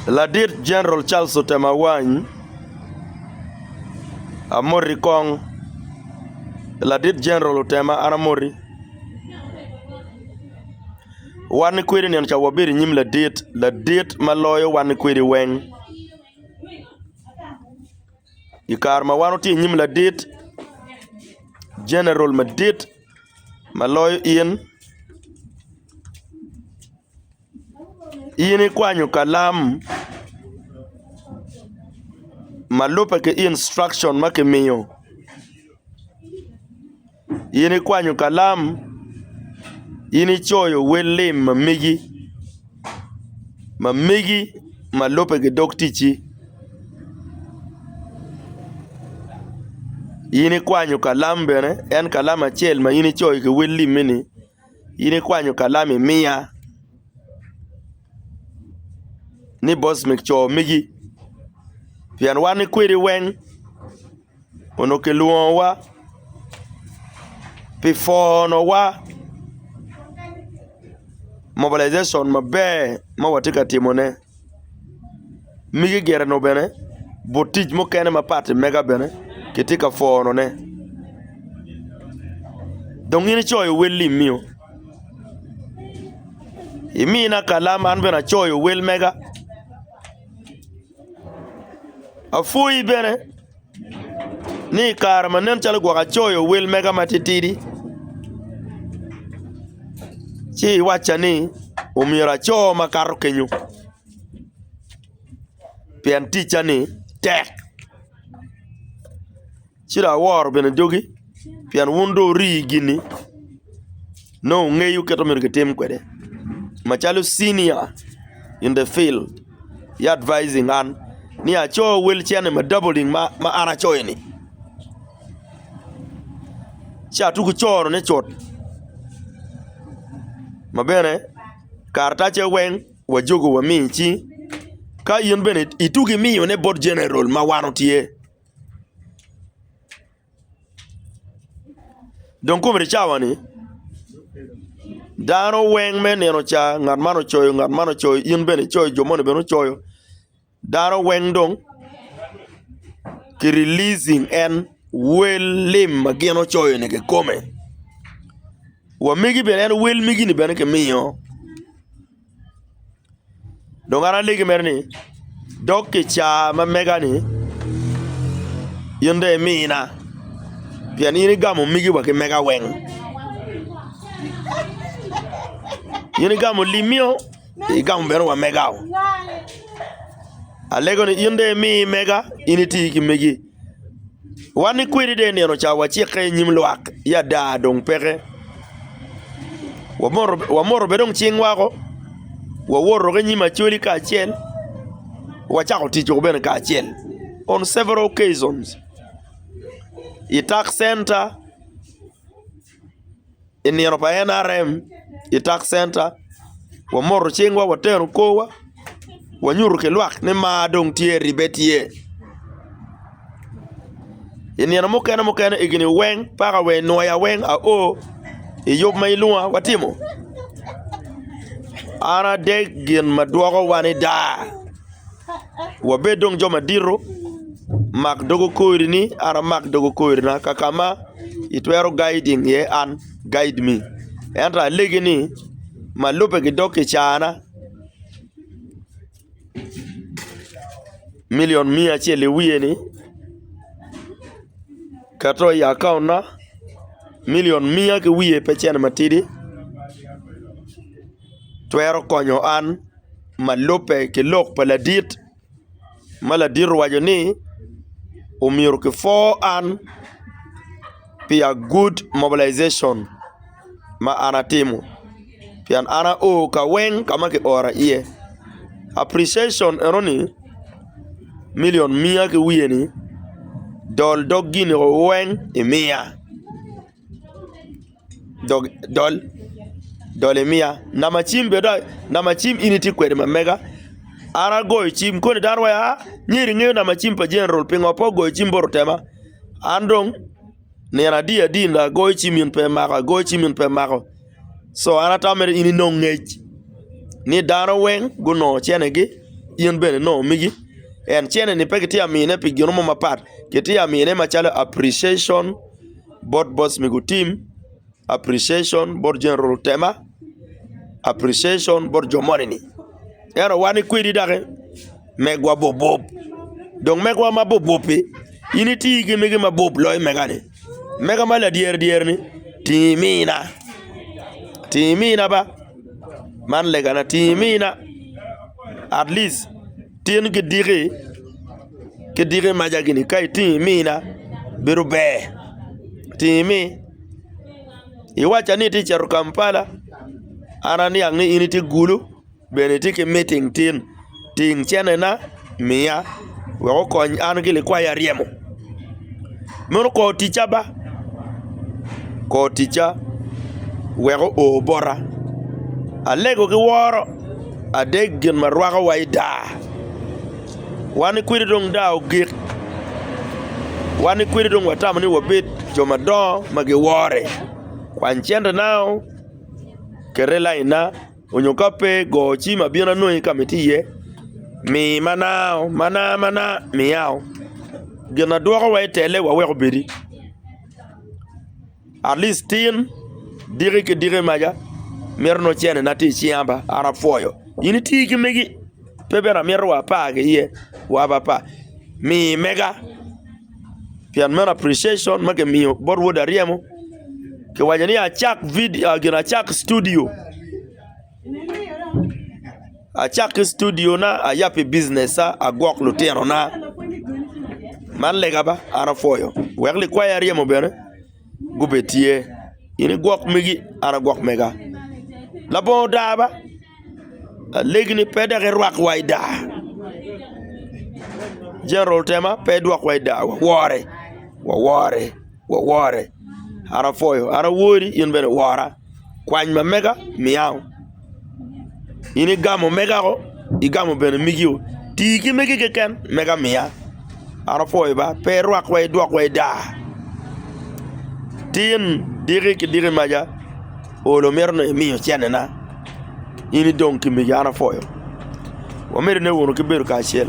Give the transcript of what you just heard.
Ladit General Charles Otemawany Amori Kong Ladit General Otema Anamori Wan kwiri ni ancha wabiri nyim ladit maloyo wan kwiri weng Ikar ma wano ti nyim ladit General madit maloyo Ian kwanyo kalam malupa ke instruction make miyo Ian kwanyo kalam Ini choyo welim mamigi malupa ke doktichi Ini kwanyo kalam bene en kalam achel ma ini choyo ke welim mini Ini kwanyo kalam miya Ni boss mikcho migi Pian wani kwiri weng Ono ke luon wa Pifono wa Mobilization mabe Mawatika timone Migi gera no bene Botij mo kene mapati mega bene Kitika fono ne Dongini choyo weli miyo Imi na kalama anbena choyo wel mega Afui bene Ni karma nen chal gwa choyo wel mega matitidi Chi wacha ni umira cho makaro kenyu Pian ticha ni tek Chira war bene jogi Pian wundo ri gini No ngeyu keto mirgetem kwede Machalo senior in the field Ya advising an Ni a cho will chane ma doubling ma ana cho ni Cha tuku choro ne chot Ma bene Karta che weng Wajogo wa minchi Ka yun bene ituki miyo ne board general ma wano tiye Don kumri chawa ni Dano weng me neno cha Ngat mano choyo Yun bene choyo jomone beno choyo Dano weng dong Ki releasing en Wel lim magino choyo neke kome Wa migi bene en wel migi ni bene ke miyo Dong ana ligi merni Dok ki cha ma mega ni Yunde mina Pian ini gamo migi wake mega weng Yuni gamo limio Igamo bene wa mega o Alego ni yunde mi mega Ini tiki migi Wani kwiri de ni cha wachike nyimluak Ya da dong pere Wamoro bedong ching wako Waworo ge nyima chuli ka chel Wachako ticho bene ka chel On several occasions Itak center Ini pa NRM Itak center Wamoro chingwa watenu kowa Wanyuru ke luak ne ma dong tie ribetie Ini mokena igini weng Para we noya weng a o Iyob mailua watimo Ana degin madwako wani da Wabedong joma diro Mak dogo koiri ni Ana mak dogo koiri na Kakama Itwero guiding ye an Guide me Enta ligi ni Malupe kidoki chana Million mia chele wiye ni Kato ya account na Million mia ke wiye pechene matidi Twero konyo an Malupe ke lok paladit Maladir wajo ni Umiru ke 4 an Pia good mobilization Ma ana timu Pian ana o ka weng kama ke ora iye Appreciation eroni Million mia ke wiye ni Dol dog gini weng mia Dol mia Namachim beda Namachim initi kwede ma mega Ana goy chim kone darwa ya Nyiri ngeyo namachim pa general Pingopo goy chim borotema Andong Nena dia dinda goy chim yun pe maka So ana tamere ini no ngej Ni dano weng guno chenegi yin bene no migi en chene ni peke tia mine pi gino mapat ke tia mine machalo appreciation board boss migu team appreciation board general tema appreciation board jomonini ero wani kwidi dake megwa bobob donc megwa mabobopi ini tigi migi mabob loy megani mega mala dier ni timina ba man legana timina at least tin ke dire majagini kai timina biru be timi iwacha ni ti charu Kampala anani angni ini ti gulu beneti ke meeting ting chene na mia we ko an gili kwa ya riemo mun ko ticha ba ko ticha we o bora alego ki woro adegin marwaga waida wani kwiri dong da ogik wani kwiri dong watamani wabit jomadon magi wore kwanchenda nao kerela ina onyokape go chima biona noi kamitiye mi manao mana miao gena dogo wa tele wa we obedi at least tin dire maja merno chene nati chiamba ara foyo ini tiki megi pebera merwa pa ge ye wa papa mi mega pian man appreciation make mi borwo da riemo ke wajani a chak video gena chak studio a chak studio na a yapi business a gok lutero na man lega ba ara foyo werli kwa ya riemo bene gubetie ini gok megi ara gok mega la bon daba legni pedere rwak waida general tema pedwak waida wore ara foyo ara wori yin bene wara kwany ma mega miao ini gamo mega ko igamo bene migio tiki megi keken mega mia ara foyo ba pe rwak waida tin dire maja olo merno e mio chenena ini donki mi yana foyo o mere ne wono ke beru ka shel